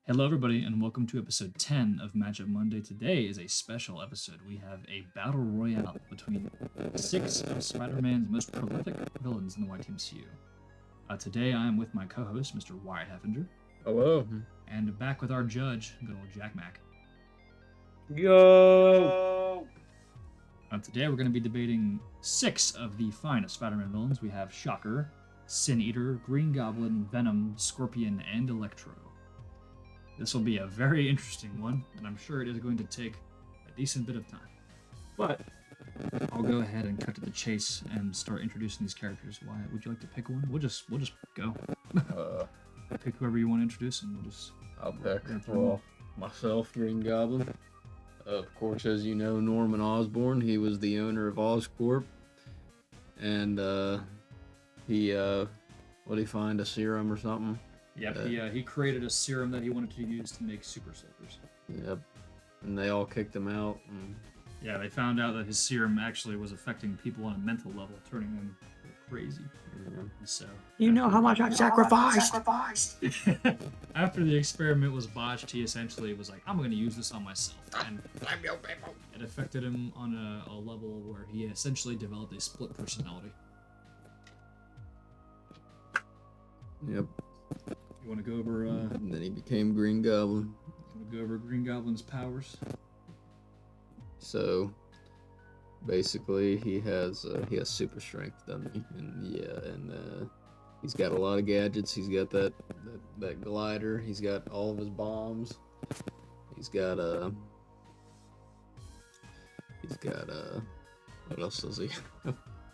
Hello, everybody, and welcome to episode 10 of Matchup Monday. Today is a special episode. We have a battle royale between six of Spider Man's most prolific villains in the YTMCU. Today, I am with my co host, Mr. Wyatt Heffinger, Hello. and back with our judge, good old Jack Mack. Yo. Today, we're going to be debating six of the finest Spider Man villains. We have Shocker, Sin Eater, Green Goblin, Venom, Scorpion, and Electro. This will be a very interesting one, and I'm sure it is going to take a decent bit of time. But I'll go ahead and cut to the chase and start introducing these characters. Wyatt, would you like to pick one? We'll just go. Pick whoever you want to introduce, and we'll just. I'll pick myself, Green Goblin. Of course, as you know, Norman Osborn. He was the owner of Oscorp, and he what did he find, a serum or something? Yep, he created a serum that he wanted to use to make super soldiers. Yep. And they all kicked him out. Yeah, they found out that his serum actually was affecting people on a mental level, turning them crazy. Yeah. So You know how much I've sacrificed. after the experiment was botched, he essentially was like, "I'm going to use this on myself," and it affected him on a level where he essentially developed a split personality. Yep. You want to go over? And then he became Green Goblin. Want to go over Green Goblin's powers? So basically, he has super strength, doesn't he? And he's got a lot of gadgets. He's got that glider. He's got all of his bombs. He's got what else does he? All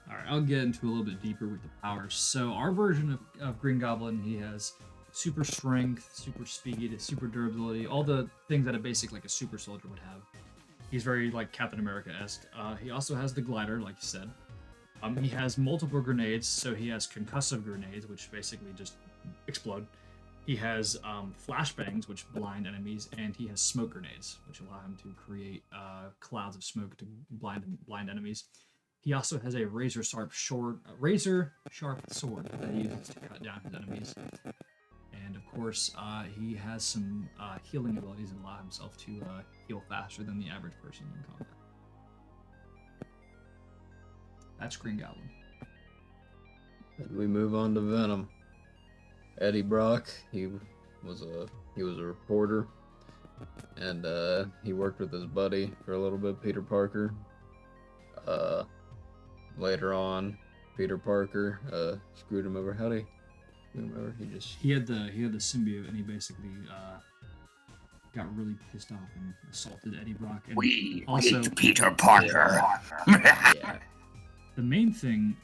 right, I'll get into a little bit deeper with the powers. So our version of Green Goblin, he has super strength, super speed, super durability, all the things that a basic like a super soldier would have. He's very like Captain America-esque. He also has the glider, like you said. He has multiple grenades, so he has concussive grenades, which basically just explode. He has flashbangs, which blind enemies, and he has smoke grenades, which allow him to create clouds of smoke to blind enemies. He also has a razor sharp sword that he uses to cut down his enemies. And of course, he has some healing abilities and allow himself to heal faster than the average person in combat. That's Green Goblin. Then we move on to Venom. Eddie Brock. He was a reporter, and he worked with his buddy for a little bit, Peter Parker. Later on, Peter Parker screwed him over. How did he screw him over? He had the symbiote, and he basically got really pissed off and assaulted Eddie Brock. And We also hate Peter Parker. Yeah. the main thing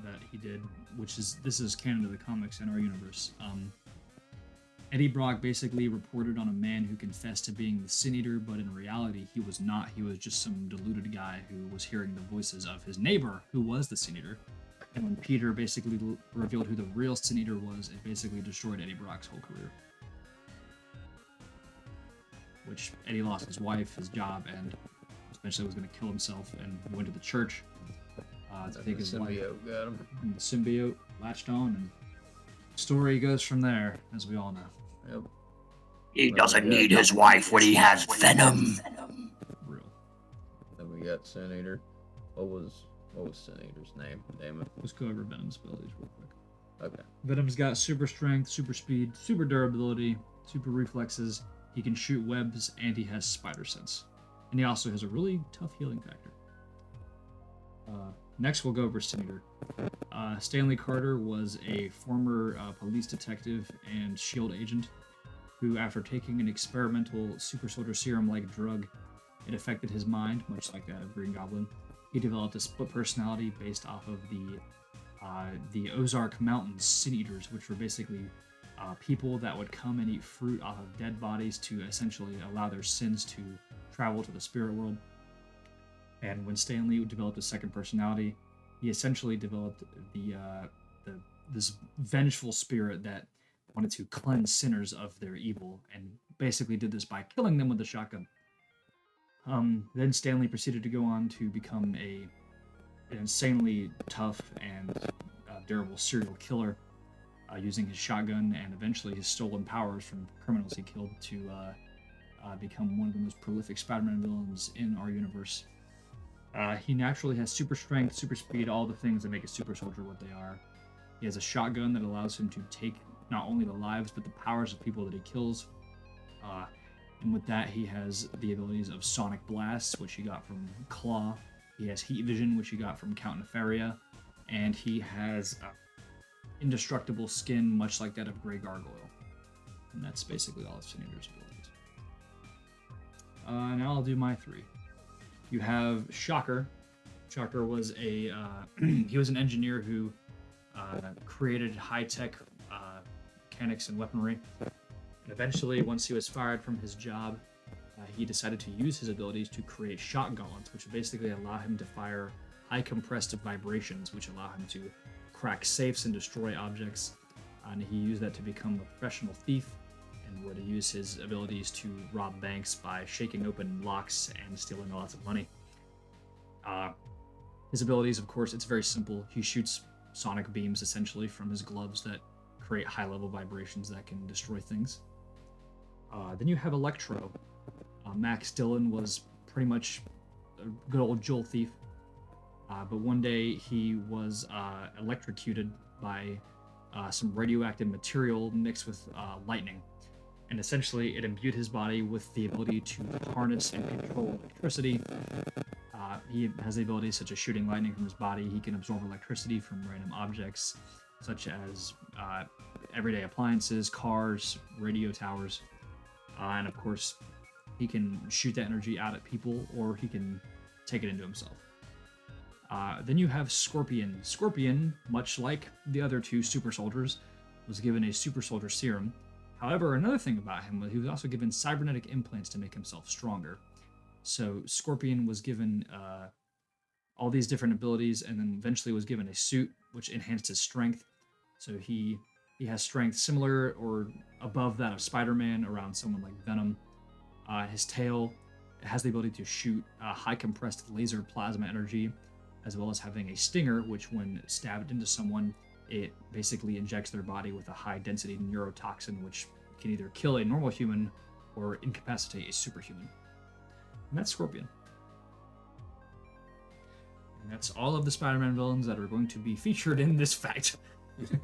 that he did, this is canon to the comics in our universe. Eddie Brock basically reported on a man who confessed to being the Sin Eater, but in reality he was not. He was just some deluded guy who was hearing the voices of his neighbor, who was the Sin Eater. And when Peter basically revealed who the real Sin Eater was, it basically destroyed Eddie Brock's whole career. Which Eddie lost his wife, his job, and eventually was going to kill himself, and went to the church to take his wife. Got him. And the symbiote latched on, and the story goes from there, as we all know. Yep. He doesn't need his wife when he has Venom. Real. Then we got Sin Eater. What was Sin Eater's name? Damn it. Let's go over Venom's abilities real quick. Okay. Venom's got super strength, super speed, super durability, super reflexes. He can shoot webs, and he has spider sense. And he also has a really tough healing factor. Next, we'll go over Sin Eater. Stanley Carter was a former police detective and SHIELD agent who, after taking an experimental super soldier serum-like drug, it affected his mind, much like that of Green Goblin. He developed a split personality based off of the Ozark Mountains Sin Eaters, which were basically people that would come and eat fruit off of dead bodies to essentially allow their sins to travel to the spirit world. And when Stanley developed a second personality, he essentially developed this vengeful spirit that wanted to cleanse sinners of their evil, and basically did this by killing them with a shotgun. Then Stanley proceeded to go on to become an insanely tough and durable serial killer using his shotgun and eventually his stolen powers from criminals he killed to become one of the most prolific Spider-Man villains in our universe. He naturally has super strength, super speed, all the things that make a super soldier what they are. He has a shotgun that allows him to take not only the lives but the powers of people that he kills. And with that, he has the abilities of Sonic Blast, which he got from Claw. He has Heat Vision, which he got from Count Nefaria. And he has indestructible skin, much like that of Grey Gargoyle. And that's basically all of Sin Eater's abilities. Now I'll do my 3. You have Shocker. Shocker was he was an engineer who created high-tech mechanics and weaponry. And eventually, once he was fired from his job, he decided to use his abilities to create shot gauntlets, which basically allow him to fire high compressed vibrations, which allow him to crack safes and destroy objects. And he used that to become a professional thief and would use his abilities to rob banks by shaking open locks and stealing lots of money. His abilities, of course, it's very simple. He shoots sonic beams essentially from his gloves that create high-level vibrations that can destroy things. Then you have Electro. Max Dillon was pretty much a good old Joel thief, but one day he was electrocuted by some radioactive material mixed with lightning, and essentially it imbued his body with the ability to harness and control electricity. He has the abilities such as shooting lightning from his body. He can absorb electricity from random objects, such as everyday appliances, cars, radio towers, and of course, he can shoot that energy out at people, or he can take it into himself. Then you have Scorpion. Scorpion, much like the other 2 super soldiers, was given a super soldier serum. However, another thing about him was he was also given cybernetic implants to make himself stronger. So Scorpion was given all these different abilities, and then eventually was given a suit which enhanced his strength. So he has strength similar or above that of Spider-Man around someone like Venom. His tail has the ability to shoot high compressed laser plasma energy, as well as having a stinger, which when stabbed into someone, it basically injects their body with a high density neurotoxin, which can either kill a normal human or incapacitate a superhuman. And that's Scorpion. And that's all of the Spider-Man villains that are going to be featured in this fight. This is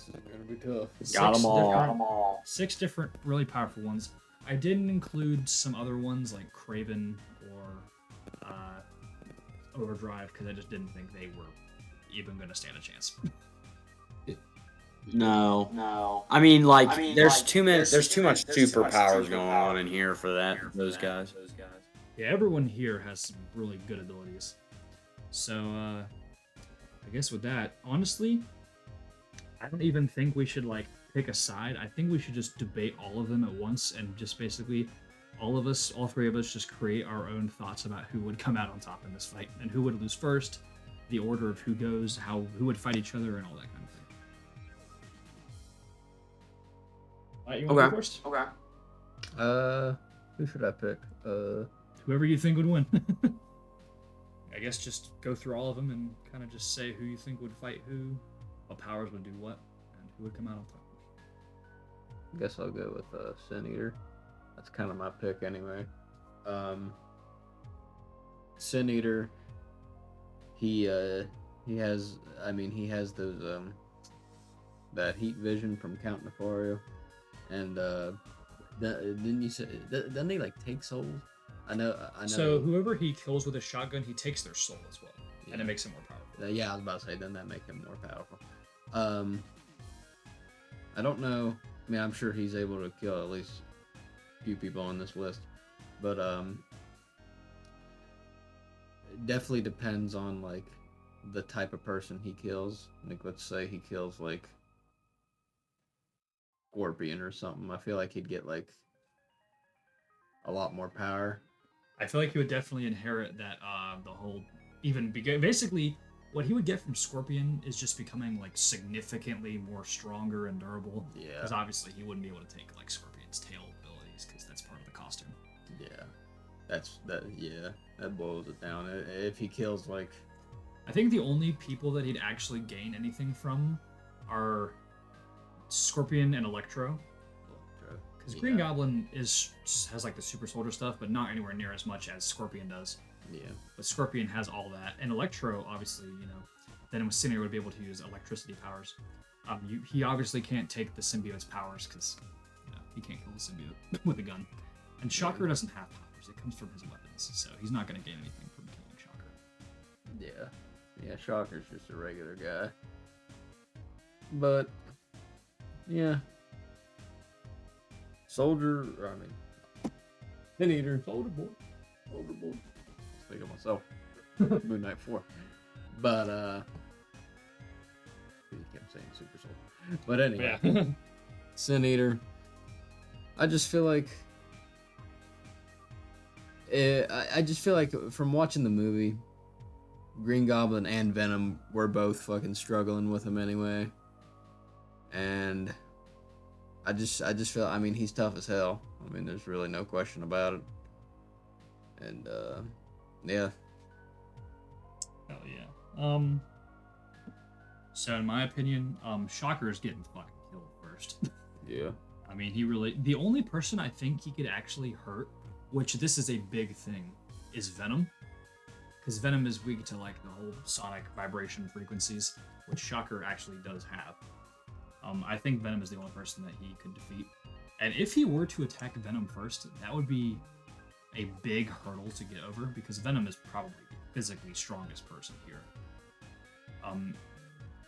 gonna be tough. Got them all. 6 different really powerful ones. I didn't include some other ones like Kraven or Overdrive because I just didn't think they were even going to stand a chance. No. I mean, there's too much superpowers going on in here for those guys. Yeah, everyone here has some really good abilities. So, I guess with that, honestly, I don't even think we should pick a side. I think we should just debate all of them at once and just basically all 3 of us just create our own thoughts about who would come out on top in this fight and who would lose first, the order of who goes, who would fight each other, and all that kind of thing. Alright, you want to go first? Okay. Who should I pick? Whoever you think would win. I guess just go through all of them and kind of just say who you think would fight who, what powers would do what, and who would come out on top. I guess I'll go with Sin Eater. That's kind of my pick anyway. Sin Eater. He has those that heat vision from Count Nefaria, and didn't you say? Doesn't he take souls? I know. So whoever he kills with a shotgun, he takes their soul as well, and it makes him more powerful. Yeah, I was about to say, doesn't that make him more powerful? I don't know. I mean, I'm sure he's able to kill at least a few people on this list, but it definitely depends on the type of person he kills. Let's say he kills Scorpion or something. I feel like he'd get a lot more power. I feel like he would definitely inherit that the whole basically what he would get from Scorpion is just becoming significantly more stronger and durable. Yeah. Because obviously he wouldn't be able to take Scorpion's tail abilities because that's part of the costume. Yeah. That boils it down. If he kills I think the only people that he'd actually gain anything from are Scorpion and Electro. Because Green Yeah. Goblin has like the super soldier stuff, but not anywhere near as much as Scorpion does. Yeah. But Scorpion has all that, and Electro, obviously, then Cinder would be able to use electricity powers. He obviously can't take the symbiote's powers because he can't kill the symbiote with a gun. And Shocker doesn't have powers; it comes from his weapons, so he's not going to gain anything from killing Shocker. Yeah. Yeah, Shocker's just a regular guy. But yeah. Sin Eater, Soldier Boy. Speak of myself. Moon Knight 4. But he kept saying Super Soldier. But anyway. Yeah. Sin Eater. I just feel like I just feel like from watching the movie, Green Goblin and Venom were both fucking struggling with him anyway. And I just feel, I mean, he's tough as hell. I mean, there's really no question about it. And yeah. Hell yeah. So in my opinion, Shocker is getting fucking killed first. Yeah. I mean, the only person I think he could actually hurt, which this is a big thing, is Venom. Because Venom is weak to like the whole sonic vibration frequencies, which Shocker actually does have. I think Venom is the only person that he could defeat. And if he were to attack Venom first, that would be a big hurdle to get over, because Venom is probably the physically strongest person here.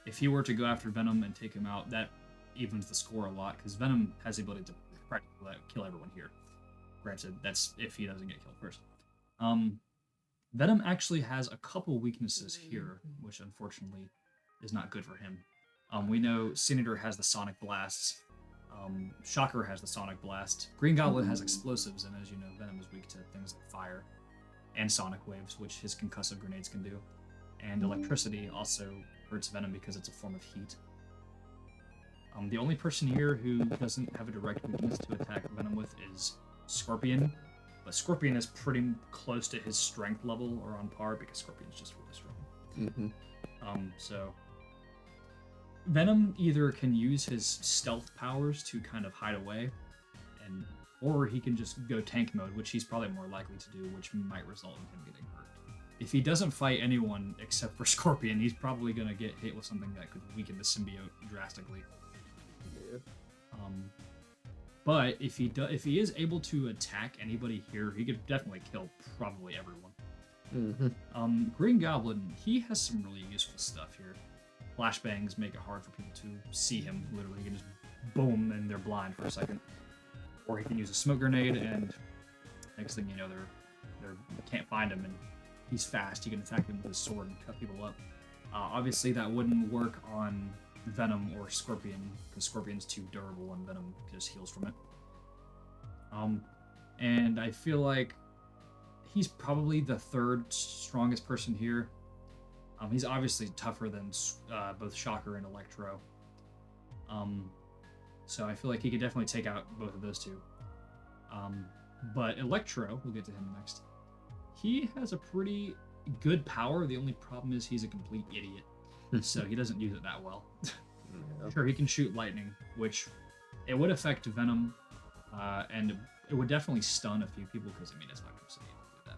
If he were to go after Venom and take him out, that evens the score a lot, because Venom has the ability to practically kill everyone here. Granted, that's if he doesn't get killed first. Venom actually has a couple weaknesses here, which unfortunately is not good for him. We know Sin Eater has the Sonic Blasts. Shocker has the Sonic Blast. Green Goblin has explosives, and as you know, Venom is weak to things like fire and Sonic Waves, which his concussive grenades can do. And electricity also hurts Venom because it's a form of heat. The only person here who doesn't have a direct weakness to attack Venom with is Scorpion, but Scorpion is pretty close to his strength level or on par because Scorpion's just really strong. So Venom either can use his stealth powers to kind of hide away, or he can just go tank mode, which he's probably more likely to do, which might result in him getting hurt. If he doesn't fight anyone except for Scorpion, he's probably going to get hit with something that could weaken the symbiote drastically. Yeah. But if he is able to attack anybody here, he could definitely kill probably everyone. Green Goblin, he has some really useful stuff here. Flashbangs make it hard for people to see him. Literally, he can just boom and they're blind for a second. Or he can use a smoke grenade, and next thing you know, they can't find him, and he's fast. He can attack them with his sword and cut people up. Obviously, that wouldn't work on Venom or Scorpion, because Scorpion's too durable and Venom just heals from it. And I feel like he's probably the third strongest person here. He's obviously tougher than both Shocker and Electro. So I feel like he could definitely take out both of those two. But Electro, we'll get to him next. He has a pretty good power. The only problem is he's a complete idiot. So he doesn't use it that well. Sure, he can shoot lightning, which it would affect Venom, and it would definitely stun a few people because, I mean, it's electricity to do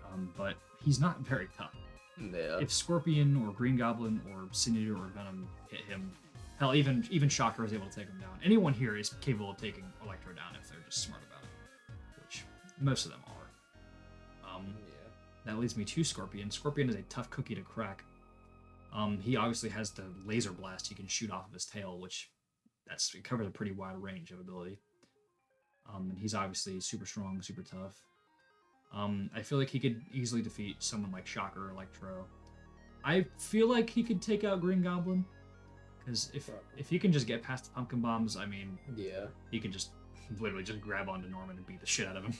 that. But he's not very tough. Yeah. If Scorpion or Green Goblin or Sin Eater or Venom hit him, hell, even Shocker is able to take him down. Anyone here is capable of taking Electro down if they're just smart about it, which most of them are. That leads me to Scorpion. Scorpion is a tough cookie to crack. He obviously has the laser blast he can shoot off of his tail, which it covers a pretty wide range of ability. And he's obviously super strong, super tough. I feel like he could easily defeat someone like Shocker or Electro. I feel like he could take out Green Goblin, because if he can just get past the pumpkin bombs, I mean, Yeah. he can just literally just grab onto Norman and beat the shit out of him.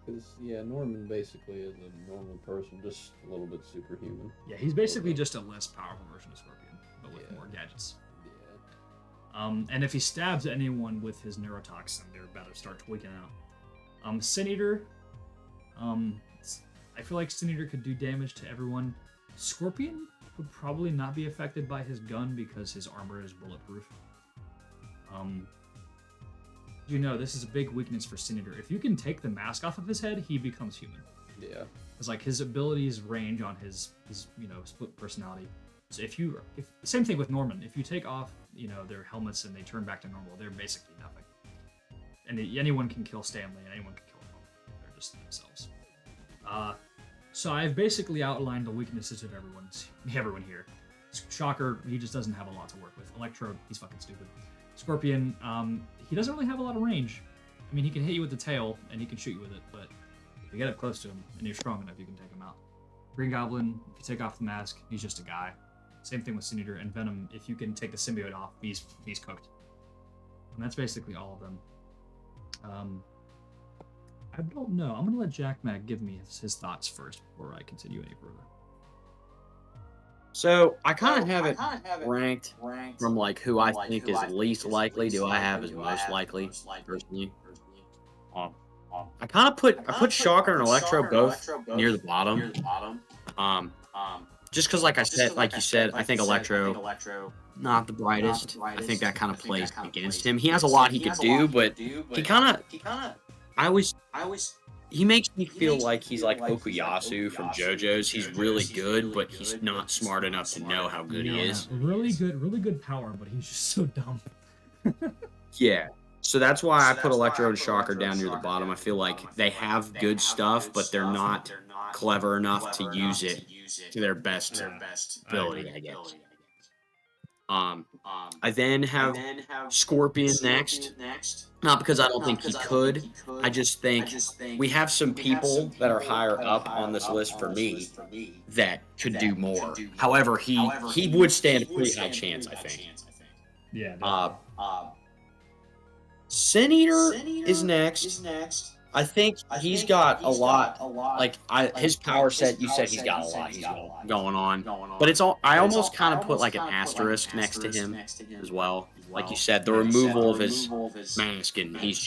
Because, Norman basically is a normal person, just a little bit superhuman. Yeah, he's basically just a less powerful version of Scorpion, but with more gadgets. Yeah. And if he stabs anyone with his neurotoxin, they're about to start tweaking out. Sin Eater, I feel like Sin Eater could do damage to everyone. Scorpion would probably not be affected by his gun because his armor is bulletproof. Um, you know, this is a big weakness for Sin Eater. If you can take the mask off of his head, he becomes human. Yeah. It's like his abilities range on his split personality. So if same thing with Norman, if you take off their helmets and they turn back to normal, they're basically nothing. And anyone can kill Stanley and anyone can kill Norman. They're just themselves. So I've basically outlined the weaknesses of everyone here. Shocker, he just doesn't have a lot to work with. Electro, he's fucking stupid. Scorpion, he doesn't really have a lot of range. I mean, he can hit you with the tail and he can shoot you with it, but if you get up close to him and you're strong enough, you can take him out. Green Goblin, if you take off the mask, he's just a guy. Same thing with Sin Eater and Venom. If you can take the symbiote off, he's cooked. And that's basically all of them. I don't know. I'm gonna let Jack Mac give me his thoughts first before I continue any further. So I kind of have it ranked from like who I think is least likely to I have as most likely personally. I kind of put Shocker and Electro both near the bottom. Just because like you said, I think Electro not the brightest. I think that kind of plays against him. He has a lot he could do, but he kind of he makes me feel like he's like Okuyasu from JoJo's. He's really good, but he's not smart enough to know how good he is. Really good power, but he's just so dumb. Yeah. So that's why I put Electro and Shocker down near the bottom. I feel like they have good stuff, but they're not clever enough to use it to their best ability, I guess. I then have Scorpion next. Not because I don't think he could. I just think we have some people that are higher up on this list for me that could do more. However, he would stand a pretty high chance, I think. Yeah. Sin Eater is next. I think he's got a lot. Like his power set, you said he's got a lot. He's going on, but it's all. I almost kind of put like an asterisk next to him as well. Like you said, the removal of his mask, and he's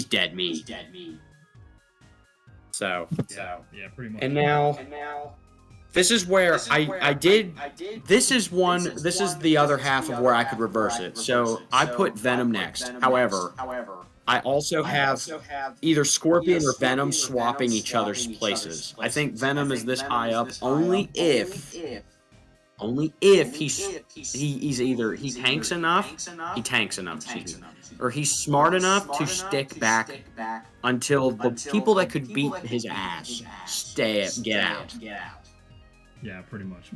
dead meat. So yeah, pretty much. And now. This is where this is the other half of where I could reverse it. So I put Venom next. However, I also have either Scorpion or Venom swapping each other's places. I think Venom is this high up only if he's either he tanks enough, or he's smart enough to stick back until the people that could beat his ass get out. Yeah, pretty much.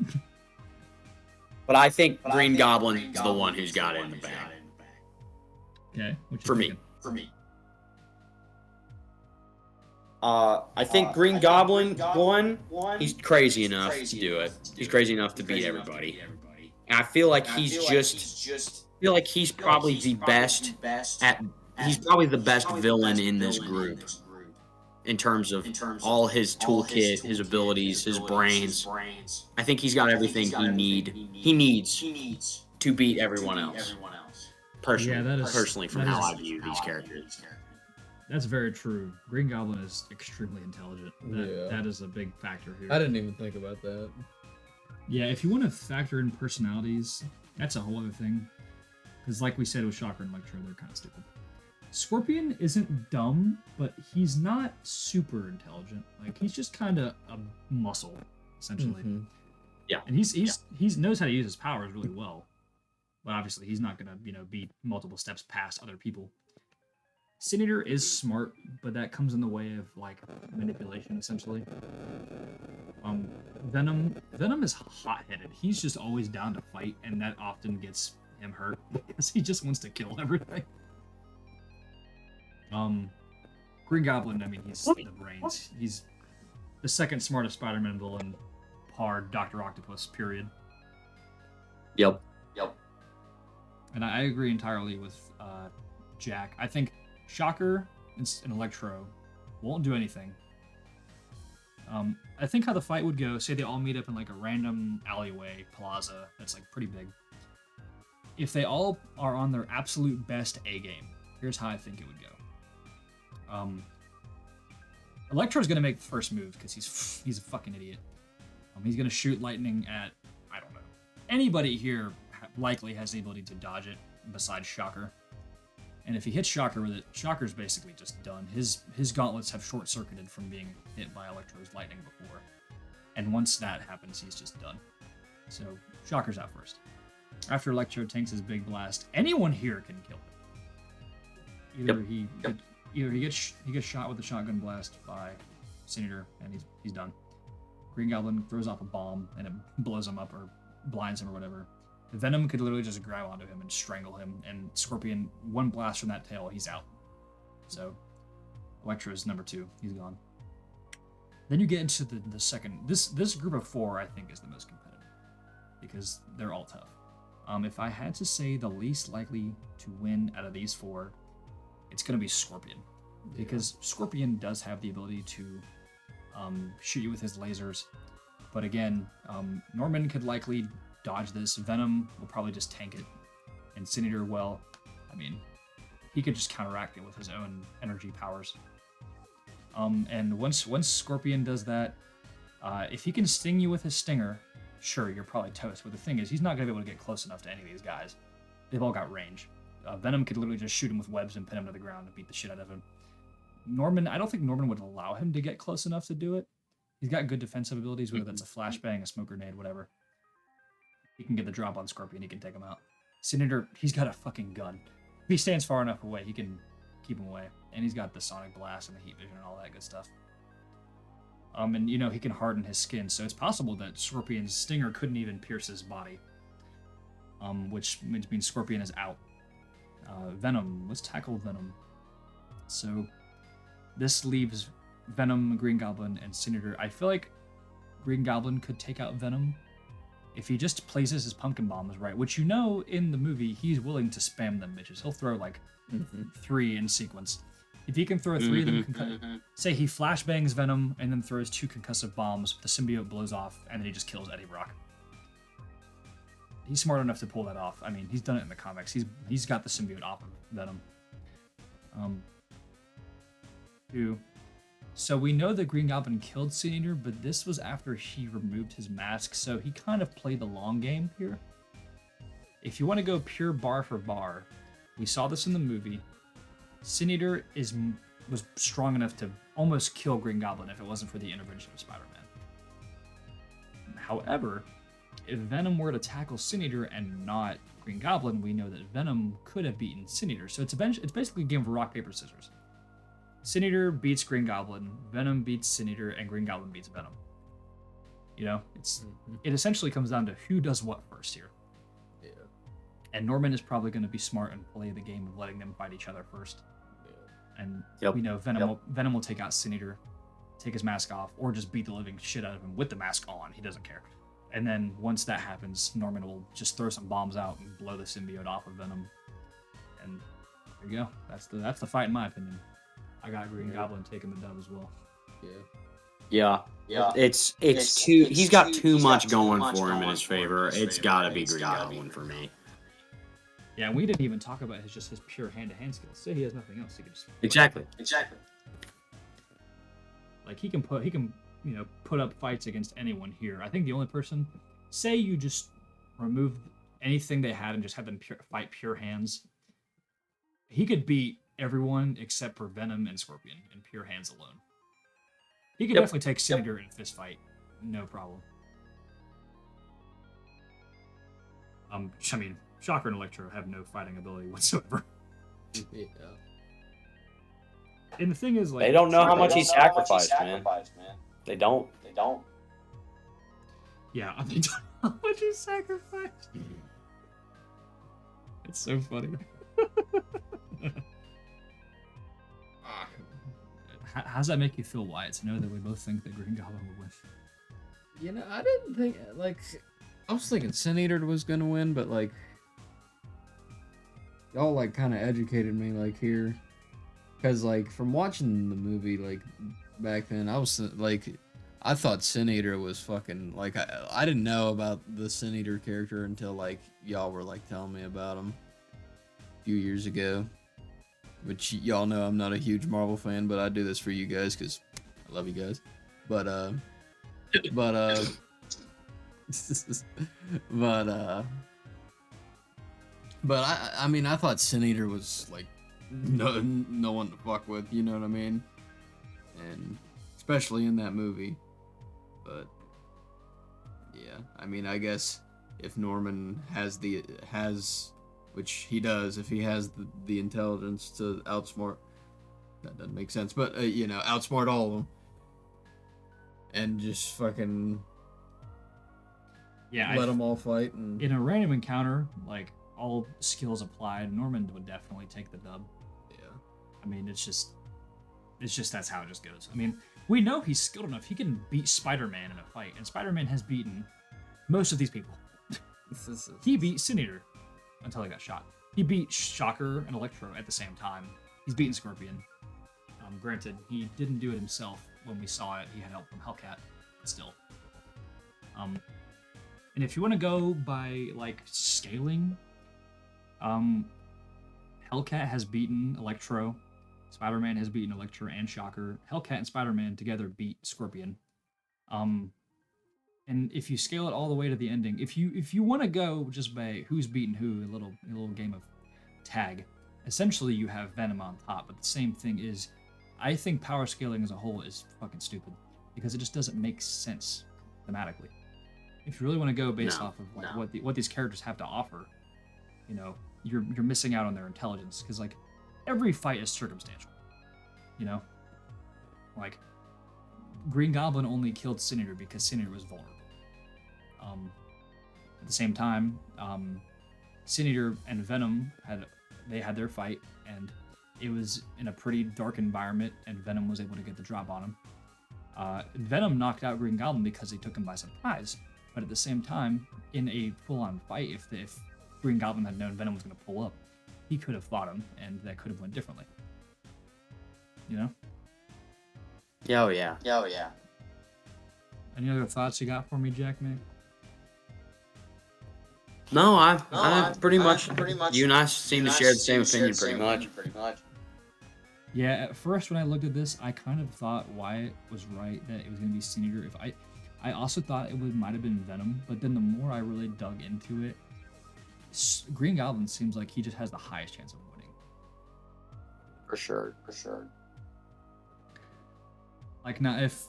But I think Green Goblin is the one who's got it in the bag. Okay. For me. I think Green Goblin, he's crazy enough to do it. He's crazy enough to beat everybody. And I feel like he's probably the best he's probably the best villain in this group. In terms of all his toolkit, his abilities, his brains. I think he's got everything he needs to beat everyone else. Personally, from how I view these characters. That's very true. Green Goblin is extremely intelligent. That is a big factor here. I didn't even think about that. Yeah, if you want to factor in personalities, that's a whole other thing. Because like we said with Shocker and Electro, they're kind of stupid. Scorpion isn't dumb, but he's not super intelligent. Like he's just kind of a muscle, essentially. Mm-hmm. Yeah, and he knows how to use his powers really well, but obviously he's not gonna be multiple steps past other people. Sin Eater is smart, but that comes in the way of like manipulation, essentially. Venom is hot-headed. He's just always down to fight, and that often gets him hurt because he just wants to kill everything. Green Goblin, I mean, he's the brains. He's the second smartest Spider-Man villain, par Dr. Octopus, period. Yep. And I agree entirely with Jack. I think Shocker and Electro won't do anything. I think how the fight would go, say they all meet up in like a random alleyway, plaza, that's like pretty big. If they all are on their absolute best A game, here's how I think it would go. Electro's gonna make the first move because he's a fucking idiot. He's gonna shoot lightning at, I don't know, anybody here likely has the ability to dodge it. besides Shocker. And if he hits Shocker with it, Shocker's basically just done. His gauntlets have short-circuited from being hit by Electro's lightning before. And once that happens, he's just done. So Shocker's out first. After Electro tanks his big blast, anyone here can kill him. Either he gets shot with a shotgun blast by Sin Eater, and he's done. Green Goblin throws off a bomb, and it blows him up or blinds him or whatever. Venom could literally just grab onto him and strangle him, and Scorpion, one blast from that tail, he's out. So Electro's number 2, he's gone. Then you get into the second. This group of 4, I think, is the most competitive because they're all tough. If I had to say the least likely to win out of these 4, it's going to be Scorpion, because Scorpion does have the ability to shoot you with his lasers. But again, Norman could likely dodge this. Venom will probably just tank it. And Sin Eater, well, I mean, he could just counteract it with his own energy powers. And once Scorpion does that, if he can sting you with his stinger, sure, you're probably toast. But the thing is, he's not going to be able to get close enough to any of these guys. They've all got range. Venom could literally just shoot him with webs and pin him to the ground and beat the shit out of him. Norman, I don't think Norman would allow him to get close enough to do it. He's got good defensive abilities, whether that's a flashbang, a smoke grenade, whatever. He can get the drop on Scorpion, he can take him out. Sin Eater, he's got a fucking gun. If he stands far enough away, he can keep him away. And he's got the sonic blast and the heat vision and all that good stuff. And you know, he can harden his skin, so it's possible that Scorpion's stinger couldn't even pierce his body. Which means Scorpion is out. Venom, let's tackle Venom. So this leaves Venom, Green Goblin, and Sin Eater. I feel like Green Goblin could take out Venom if he just places his pumpkin bombs right, which, you know, in the movie, he's willing to spam them bitches. He'll throw like 3 in sequence. If he can throw 3 of them, say he flashbangs Venom and then throws 2 concussive bombs, the symbiote blows off, and then he just kills Eddie Brock. He's smart enough to pull that off. I mean, he's done it in the comics. He's got the symbiote off of Venom. 2. So we know that Green Goblin killed Sin Eater, but this was after he removed his mask, so he kind of played the long game here. If you want to go pure bar for bar, we saw this in the movie. Sin Eater was strong enough to almost kill Green Goblin if it wasn't for the intervention of Spider-Man. However, if Venom were to tackle Sin Eater and not Green Goblin, we know that Venom could have beaten Sin Eater. So it's basically a game of rock, paper, scissors. Sin Eater beats Green Goblin, Venom beats Sin Eater, and Green Goblin beats Venom. You know, it essentially comes down to who does what first here. Yeah. And Norman is probably going to be smart and play the game of letting them fight each other first. Yeah. And we know Venom will take out Sin Eater, take his mask off, or just beat the living shit out of him with the mask on. He doesn't care. And then once that happens, Norman will just throw some bombs out and blow the symbiote off of Venom. And there you go. That's the fight in my opinion. I got Green Goblin taking the dub as well. Yeah. It's too. He's got too much going for him in his favor. It's got to be Green Goblin for me. Yeah, and we didn't even talk about his pure hand-to-hand skills. Say he has nothing else, he can just Exactly. Like he can put up fights against anyone here. I think the only person, say you just remove anything they had and just have them fight pure hands, he could beat everyone except for Venom and Scorpion in pure hands alone. He could definitely take Sin Eater in a fist fight, no problem. I mean, Shocker and Electro have no fighting ability whatsoever. Yeah. And the thing is, like, They don't know how much he sacrificed, man. They don't. Yeah, I mean, how much he sacrificed. It's so funny. How does that make you feel, Wyatt, to know that we both think that Green Goblin would win? You know, I didn't think, like, I was thinking Sin Eater was gonna win, but, like, y'all, like, kind of educated me, like, here. Because, like, from watching the movie, like, back then, I was, like, I thought Sin Eater was fucking, like, I didn't know about the Sin Eater character until, like, y'all were, like, telling me about him a few years ago. Which y'all know I'm not a huge Marvel fan, but I do this for you guys because I love you guys. But But I mean, I thought Sin Eater was like no one to fuck with. You know what I mean? And especially in that movie. But yeah, I mean, I guess if Norman has which he does, if he has the intelligence to outsmart, that doesn't make sense. But outsmart all of them, and just fucking let them all fight. And in a random encounter, like all skills applied, Norman would definitely take the dub. Yeah, I mean, it's just that's how it just goes. I mean, we know he's skilled enough. He can beat Spider-Man in a fight, and Spider-Man has beaten most of these people. He beat Sin Eater until he got shot. He beat Shocker and Electro at the same time. He's beaten Scorpion. Granted, he didn't do it himself when we saw it. He had help from Hellcat, but still. And if you want to go by like scaling, Hellcat has beaten Electro. Spider-Man has beaten Electro and Shocker. Hellcat and Spider-Man together beat Scorpion. And if you scale it all the way to the ending, if you want to go just by who's beaten who, a little game of tag, essentially you have Venom on top. But the same thing is, I think power scaling as a whole is fucking stupid because it just doesn't make sense thematically. If you really want to go based off of like what these characters have to offer, you're missing out on their intelligence because like every fight is circumstantial. Like Green Goblin only killed Sin Eater because Sin Eater was vulnerable. At the same time, Sin Eater and Venom had their fight, and it was in a pretty dark environment, and Venom was able to get the drop on him. Venom knocked out Green Goblin because he took him by surprise, but at the same time, in a full-on fight, if Green Goblin had known Venom was going to pull up, he could have fought him, and that could have went differently. Yeah, oh yeah. Any other thoughts you got for me, Jack, man? No, I pretty much. You and I seem to share the same opinion, pretty much. Yeah, at first when I looked at this, I kind of thought Wyatt was right that it was going to be Sin Eater. I also thought it might have been Venom, but then the more I really dug into it, Green Goblin seems like he just has the highest chance of winning. For sure. Like now, if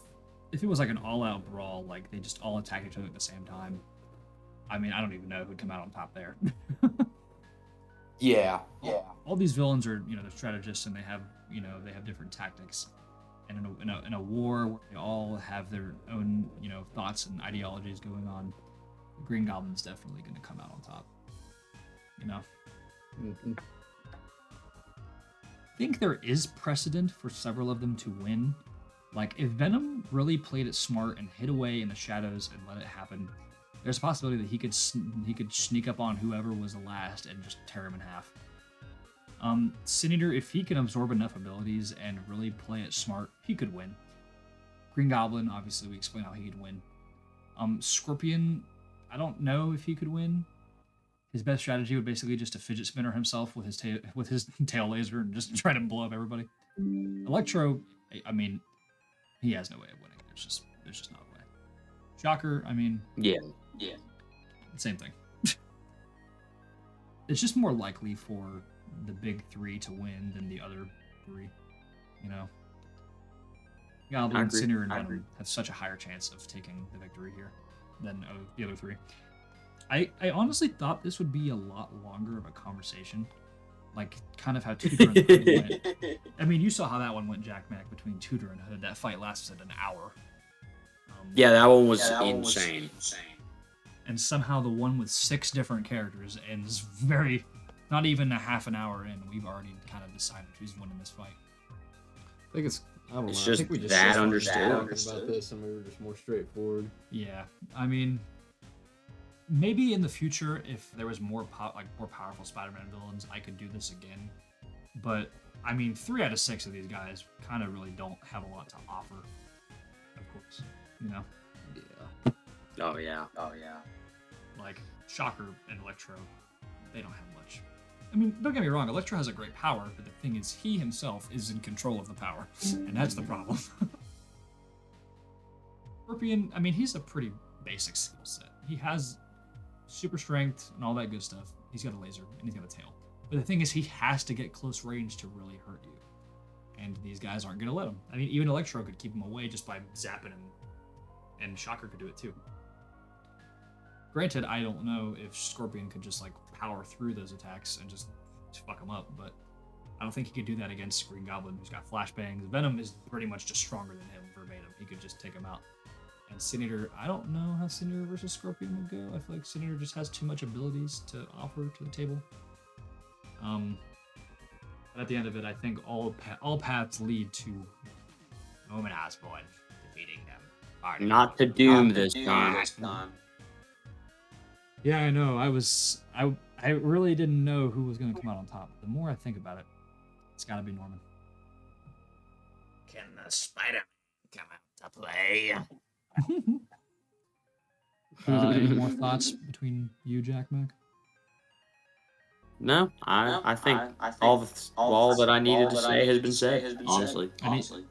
it was like an all-out brawl, like they just all attack each other at the same time, I mean, I don't even know who'd come out on top there. Yeah. All these villains are, they're strategists and they have different tactics. And in a war where they all have their own, thoughts and ideologies going on, Green Goblin's definitely going to come out on top. Mm-hmm. I think there is precedent for several of them to win. Like, if Venom really played it smart and hid away in the shadows and let it happen, there's a possibility that he could sneak up on whoever was the last and just tear him in half. Sin Eater, if he can absorb enough abilities and really play it smart, he could win. Green Goblin, obviously, we explained how he could win. Scorpion, I don't know if he could win. His best strategy would basically just to fidget spinner himself with his tail laser and just try to blow up everybody. Electro, I mean, he has no way of winning. There's just not a way. Shocker, I mean, Yeah. same thing. It's just more likely for the big three to win than the other three. Goblin, Sin Eater, and Venom have such a higher chance of taking the victory here than the other three. I honestly thought this would be a lot longer of a conversation, like kind of how Tudor and the Hood went. I mean, you saw how that one went, Jack Mac, between Tudor and Hood. That fight lasted an hour. Yeah, that one was insane. And somehow the one with 6 different characters ends not even a half an hour in. We've already kind of decided who's winning this fight. I think I don't know. It's I just think we just that understood understood. about this, and we were just more straightforward. Yeah, I mean, maybe in the future, if there was more powerful Spider-Man villains, I could do this again. But I mean, 3 out of 6 of these guys kind of really don't have a lot to offer. Of course, Yeah. Oh yeah. like Shocker and Electro, they don't have much. I mean, don't get me wrong, Electro has a great power, but the thing is, he himself is in control of the power, and that's the problem. Scorpion, I mean, he's a pretty basic skill set. He has super strength and all that good stuff. He's got a laser and he's got a tail. But the thing is, he has to get close range to really hurt you. And these guys aren't going to let him. I mean, even Electro could keep him away just by zapping him. And Shocker could do it too. Granted, I don't know if Scorpion could just like power through those attacks and just fuck him up, but I don't think he could do that against Green Goblin, who's got flashbangs. Venom is pretty much just stronger than him verbatim. He could just take him out. And Sin Eater, I don't know how Sin Eater versus Scorpion would go. I feel like Sin Eater just has too much abilities to offer to the table. But at the end of it, I think all paths lead to Norman Osborn defeating them. Not to Doom this time. Yeah, I know. I really didn't know who was going to come out on top. The more I think about it, it's got to be Norman. Can the Spider-Man come out to play? Any more thoughts between you, Jack Mac? No, I think all that I needed to say has been said. Honestly.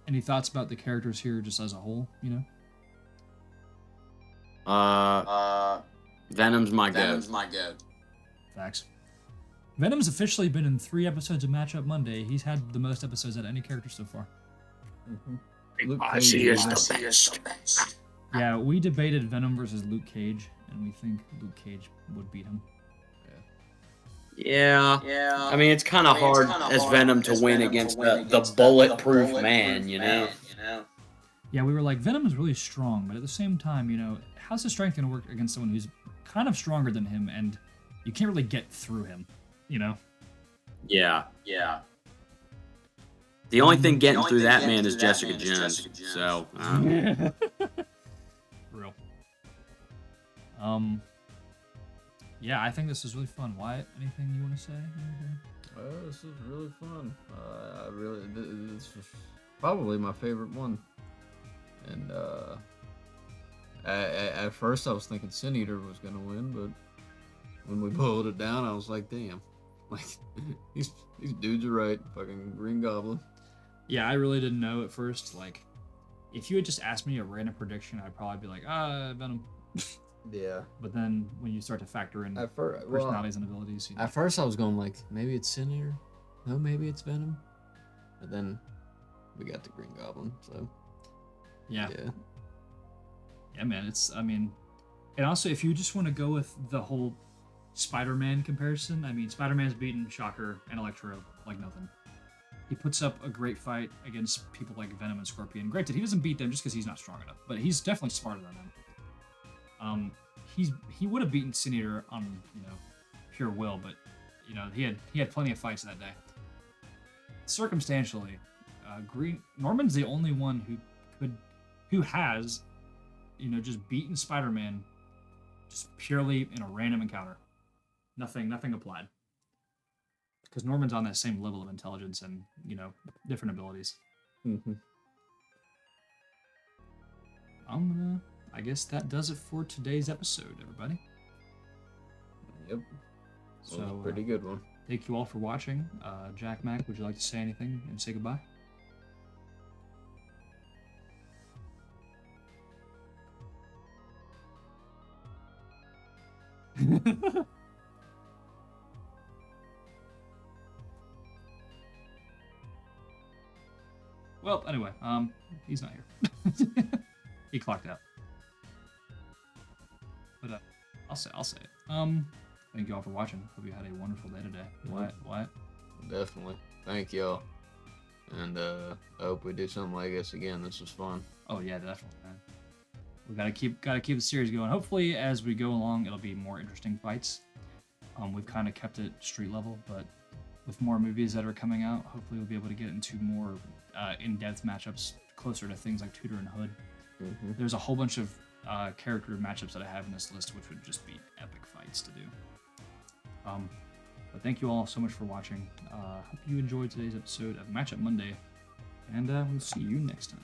Any thoughts about the characters here, just as a whole? You know. Venom's my goat. Facts. Venom's officially been in 3 episodes of Matchup Monday. He's had the most episodes out of any character so far. Because he is the best. Yeah, we debated Venom versus Luke Cage, and we think Luke Cage would beat him. Yeah. I mean, it's kind of hard as Venom to win against the bulletproof man, you know? Yeah, we were like, Venom is really strong, but at the same time, you know, how's his strength going to work against someone who's kind of stronger than him, and you can't really get through him, you know? Yeah. The only thing getting through that man is Jessica Jones, so... Real. Yeah, I think this is really fun. Wyatt, anything you want to say? This is really fun. This was probably my favorite one. And at first I was thinking Sin Eater was gonna win, but when we boiled it down, I was like, damn, like these dudes are right. Fucking Green Goblin. Yeah, I really didn't know at first. Like, if you had just asked me a random prediction, I'd probably be like, Venom. Yeah. But then when you start to factor in personalities and abilities, at first I was going like, maybe it's Sin Eater, no, maybe it's Venom, but then we got the Green Goblin, so yeah, man. And also if you just want to go with the whole Spider-Man comparison, I mean, Spider-Man's beaten Shocker and Electro like nothing. He puts up a great fight against people like Venom and Scorpion. Granted, he doesn't beat them just because he's not strong enough, but he's definitely smarter than them. He would have beaten Sin Eater on, you know, pure will, but you know, he had plenty of fights that day. Circumstantially, Norman's the only one who has, you know, just beaten Spider-Man just purely in a random encounter. Nothing applied. Because Norman's on that same level of intelligence and, you know, different abilities. I guess that does it for today's episode, everybody. Yep. So pretty good one. Thank you all for watching. Jack Mac, would you like to say anything and say goodbye? Well, anyway, he's not here. He clocked out. But I'll say it. Thank you all for watching. Hope you had a wonderful day today. Wyatt? Definitely. Thank y'all. And I hope we do something like this again. This was fun. Oh yeah, definitely, man. We gotta keep the series going. Hopefully, as we go along, it'll be more interesting fights. We've kind of kept it street level, but with more movies that are coming out, hopefully we'll be able to get into more in-depth matchups closer to things like Tudor and Hood. There's a whole bunch of character matchups that I have in this list, which would just be epic fights to do. But thank you all so much for watching. Hope you enjoyed today's episode of Matchup Monday, and we'll see you next time.